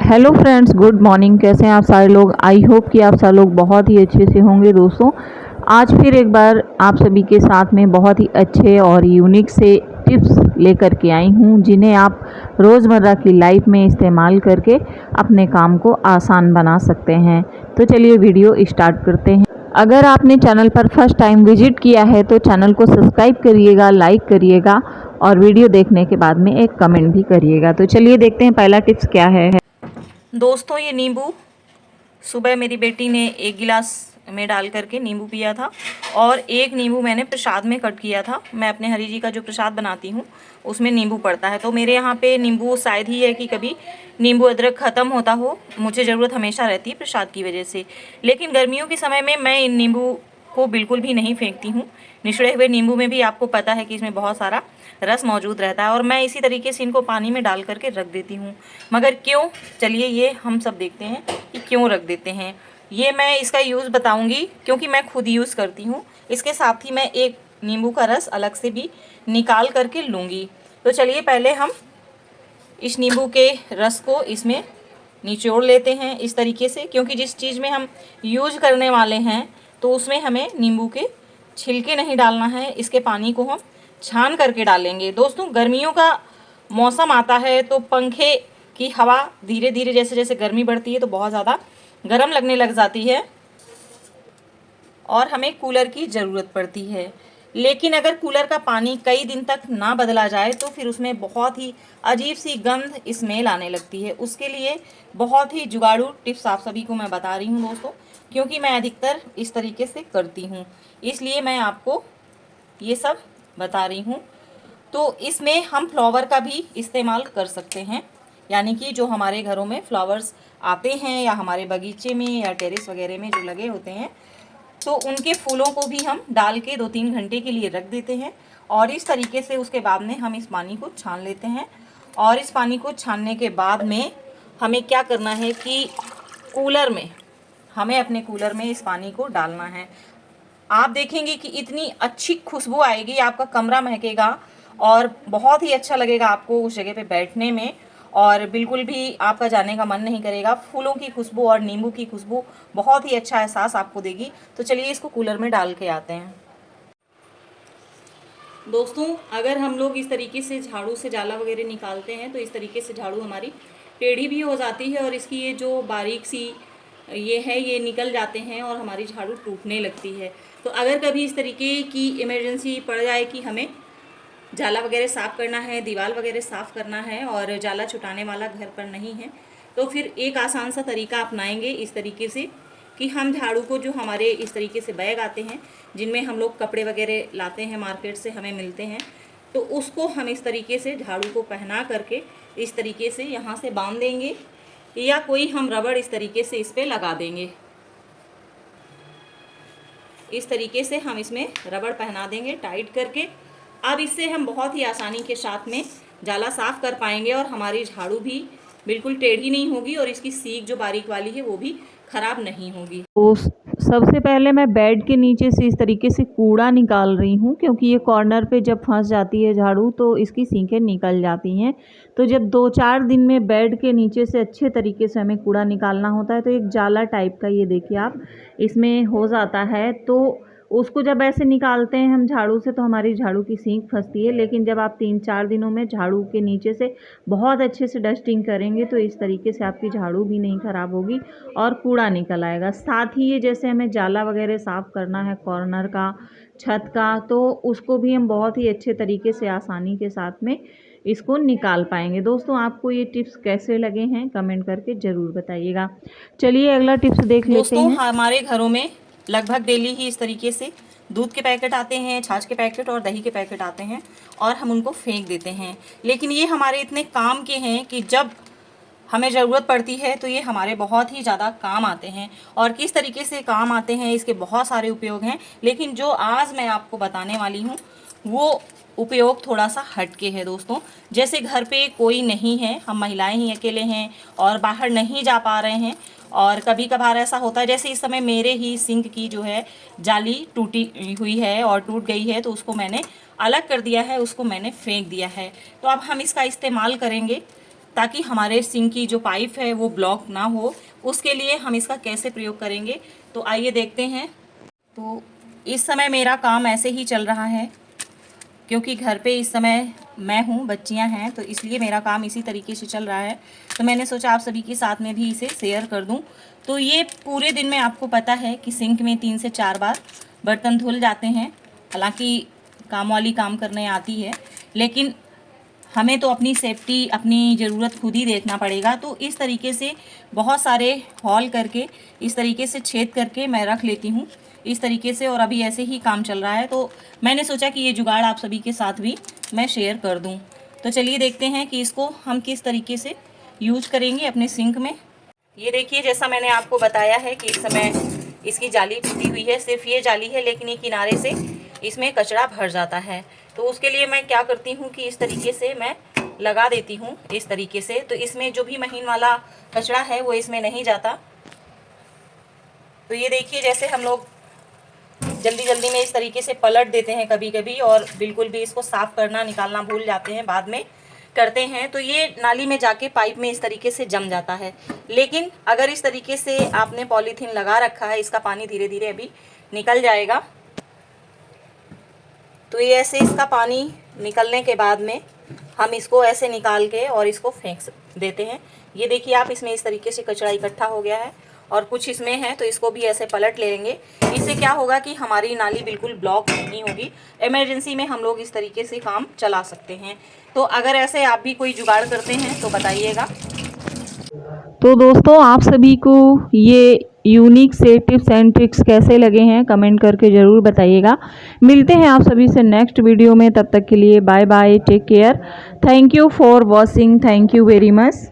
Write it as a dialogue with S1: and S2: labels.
S1: Hello friends, good morning. कैसे हैं आप सारे लोग? आई होप कि आप सारे लोग बहुत ही अच्छे से होंगे। दोस्तों, आज फिर एक बार आप सभी के साथ में बहुत ही अच्छे और यूनिक से टिप्स लेकर के आई हूँ, जिन्हें आप रोज़मर्रा की लाइफ में इस्तेमाल करके अपने काम को आसान बना सकते हैं। तो चलिए वीडियो स्टार्ट करते हैं। अगर आपने चैनल पर फर्स्ट टाइम विजिट किया है तो चैनल को सब्सक्राइब करिएगा, लाइक करिएगा और वीडियो देखने के बाद में एक कमेंट भी करिएगा। तो चलिए देखते हैं पहला टिप्स क्या है।
S2: दोस्तों, ये नींबू सुबह मेरी बेटी ने 1 गिलास में डाल करके नींबू पिया था और एक नींबू मैंने प्रसाद में कट किया था। मैं अपने हरी जी का जो प्रसाद बनाती हूँ उसमें नींबू पड़ता है, तो मेरे यहाँ पे नींबू शायद ही है कि कभी नींबू अदरक ख़त्म होता हो। मुझे ज़रूरत हमेशा रहती है प्रसाद की वजह से, लेकिन गर्मियों के समय में मैं इन नींबू को बिल्कुल भी नहीं फेंकती हूँ। निचड़े हुए नींबू में भी आपको पता है कि इसमें बहुत सारा रस मौजूद रहता है और मैं इसी तरीके से इनको पानी में डाल करके रख देती हूँ। मगर क्यों, चलिए ये हम सब देखते हैं कि क्यों रख देते हैं। ये मैं इसका यूज़ बताऊंगी क्योंकि मैं खुद यूज़ करती हूँ। इसके साथ ही मैं एक नींबू का रस अलग से भी निकाल करके लूँगी। तो चलिए पहले हम इस नींबू के रस को इसमें निचोड़ लेते हैं इस तरीके से, क्योंकि जिस चीज़ में हम यूज करने वाले हैं तो उसमें हमें नींबू के छिलके नहीं डालना है। इसके पानी को हम छान करके डालेंगे। दोस्तों, गर्मियों का मौसम आता है तो पंखे की हवा धीरे धीरे जैसे जैसे गर्मी बढ़ती है तो बहुत ज़्यादा गर्म लगने लग जाती है और हमें कूलर की ज़रूरत पड़ती है। लेकिन अगर कूलर का पानी कई दिन तक ना बदला जाए तो फिर उसमें बहुत ही अजीब सी गंध स्मेल आने लगती है। उसके लिए बहुत ही जुगाड़ू टिप्स आप सभी को मैं बता रही हूँ दोस्तों, क्योंकि मैं अधिकतर इस तरीके से करती हूँ, इसलिए मैं आपको ये सब बता रही हूँ। तो इसमें हम फ्लावर का भी इस्तेमाल कर सकते हैं, यानी कि जो हमारे घरों में फ्लावर्स आते हैं या हमारे बगीचे में या टेरेस वगैरह में जो लगे होते हैं, तो उनके फूलों को भी हम डाल के 2-3 घंटे के लिए रख देते हैं और इस तरीके से उसके बाद में हम इस पानी को छान लेते हैं। और इस पानी को छानने के बाद में हमें क्या करना है कि हमें अपने कूलर में इस पानी को डालना है। आप देखेंगे कि इतनी अच्छी खुशबू आएगी, आपका कमरा महकेगा और बहुत ही अच्छा लगेगा आपको उस जगह पे बैठने में, और बिल्कुल भी आपका जाने का मन नहीं करेगा। फूलों की खुशबू और नींबू की खुशबू बहुत ही अच्छा एहसास आपको देगी। तो चलिए इसको कूलर में डाल के आते हैं। दोस्तों, अगर हम लोग इस तरीके से झाड़ू से जाला वगैरह निकालते हैं तो इस तरीके से झाड़ू हमारी टेढ़ी भी हो जाती है और इसकी ये जो बारीक सी ये निकल जाते हैं और हमारी झाड़ू टूटने लगती है। तो अगर कभी इस तरीके की इमरजेंसी पड़ जाए कि हमें जाला वगैरह साफ़ करना है, दीवार वगैरह साफ़ करना है और जाला छुटाने वाला घर पर नहीं है, तो फिर एक आसान सा तरीका अपनाएंगे इस तरीके से कि हम झाड़ू को, जो हमारे इस तरीके से बैग आते हैं जिनमें हम लोग कपड़े वगैरह लाते हैं, मार्केट से हमें मिलते हैं, तो उसको हम इस तरीके से झाड़ू को पहना करके इस तरीके से यहाँ से बांध देंगे या कोई हम रबड़ इस तरीके से इस पर लगा देंगे। इस तरीके से हम इसमें रबड़ पहना देंगे टाइट करके। अब इससे हम बहुत ही आसानी के साथ में जाला साफ़ कर पाएंगे और हमारी झाड़ू भी बिल्कुल टेढ़ी नहीं होगी और इसकी सीख जो बारीक वाली है वो भी ख़राब नहीं होगी।
S1: तो सबसे पहले मैं बेड के नीचे से इस तरीके से कूड़ा निकाल रही हूँ, क्योंकि ये कॉर्नर पे जब फंस जाती है झाड़ू तो इसकी सीखें निकल जाती हैं। तो जब 2-4 दिन में बेड के नीचे से अच्छे तरीके से हमें कूड़ा निकालना होता है तो एक जाला टाइप का, ये देखिए आप, इसमें हो जाता है। तो उसको जब ऐसे निकालते हैं हम झाड़ू से तो हमारी झाड़ू की सींग फंसती है। लेकिन जब आप 3-4 दिनों में झाड़ू के नीचे से बहुत अच्छे से डस्टिंग करेंगे तो इस तरीके से आपकी झाड़ू भी नहीं ख़राब होगी और कूड़ा निकल आएगा। साथ ही ये जैसे हमें जाला वगैरह साफ़ करना है कॉर्नर का, छत का, तो उसको भी हम बहुत ही अच्छे तरीके से आसानी के साथ में इसको निकाल पाएंगे। दोस्तों, आपको ये टिप्स कैसे लगे हैं कमेंट करके ज़रूर बताइएगा। चलिए अगला टिप्स देख लेते
S2: दोस्तों,
S1: हैं।
S2: हमारे घरों में लगभग डेली ही इस तरीके से दूध के पैकेट आते हैं, छाछ के पैकेट और दही के पैकेट आते हैं और हम उनको फेंक देते हैं। लेकिन ये हमारे इतने काम के हैं कि जब हमें ज़रूरत पड़ती है तो ये हमारे बहुत ही ज़्यादा काम आते हैं। और किस तरीके से काम आते हैं, इसके बहुत सारे उपयोग हैं, लेकिन जो आज मैं आपको बताने वाली हूँ वो उपयोग थोड़ा सा हटके है। दोस्तों, जैसे घर पे कोई नहीं है, हम महिलाएं ही अकेले हैं और बाहर नहीं जा पा रहे हैं, और कभी कभार ऐसा होता है, जैसे इस समय मेरे ही सिंक की जो है जाली टूटी हुई है और टूट गई है, तो उसको मैंने अलग कर दिया है, उसको मैंने फेंक दिया है। तो अब हम इसका इस्तेमाल करेंगे ताकि हमारे सिंक की जो पाइप है वो ब्लॉक ना हो। उसके लिए हम इसका कैसे प्रयोग करेंगे, तो आइए देखते हैं। तो इस समय मेरा काम ऐसे ही चल रहा है, क्योंकि घर पे इस समय मैं हूँ, बच्चियाँ हैं, तो इसलिए मेरा काम इसी तरीके से चल रहा है। तो मैंने सोचा आप सभी के साथ में भी इसे शेयर कर दूँ। तो ये पूरे दिन में आपको पता है कि सिंक में 3 से 4 बार बर्तन धुल जाते हैं। हालांकि काम वाली काम करने आती है, लेकिन हमें तो अपनी सेफ्टी, अपनी ज़रूरत खुद ही देखना पड़ेगा। तो इस तरीके से बहुत सारे हॉल करके, इस तरीके से छेद करके मैं रख लेती हूँ इस तरीके से। और अभी ऐसे ही काम चल रहा है, तो मैंने सोचा कि ये जुगाड़ आप सभी के साथ भी मैं शेयर कर दूँ। तो चलिए देखते हैं कि इसको हम किस तरीके से यूज करेंगे अपने सिंक में। ये देखिए, जैसा मैंने आपको बताया है कि इस समय इसकी जाली टूटी हुई है, सिर्फ ये जाली है, लेकिन ये किनारे से इसमें कचरा भर जाता है। तो उसके लिए मैं क्या करती हूँ कि इस तरीके से मैं लगा देती हूँ इस तरीके से, तो इसमें जो भी महीन वाला कचरा है वो इसमें नहीं जाता। तो ये देखिए, जैसे हम लोग जल्दी जल्दी में इस तरीके से पलट देते हैं कभी कभी, और बिल्कुल भी इसको साफ़ करना, निकालना भूल जाते हैं, बाद में करते हैं, तो ये नाली में जाके पाइप में इस तरीके से जम जाता है। लेकिन अगर इस तरीके से आपने पॉलीथीन लगा रखा है, इसका पानी धीरे धीरे अभी निकल जाएगा। तो ये ऐसे इसका पानी निकलने के बाद में हम इसको ऐसे निकाल के और इसको फेंक देते हैं। ये देखिए आप, इसमें इस तरीके से कचरा इकट्ठा हो गया है और कुछ इसमें है, तो इसको भी ऐसे पलट लेंगे। इससे क्या होगा कि हमारी नाली बिल्कुल ब्लॉक नहीं होगी। इमरजेंसी में हम लोग इस तरीके से काम चला सकते हैं। तो अगर ऐसे आप भी कोई जुगाड़ करते हैं तो बताइएगा।
S1: तो दोस्तों, आप सभी को ये यूनिक से टिप्स एंड ट्रिक्स कैसे लगे हैं कमेंट करके ज़रूर बताइएगा। मिलते हैं आप सभी से नेक्स्ट वीडियो में, तब तक के लिए bye bye, take care, thank you for watching, thank you very much.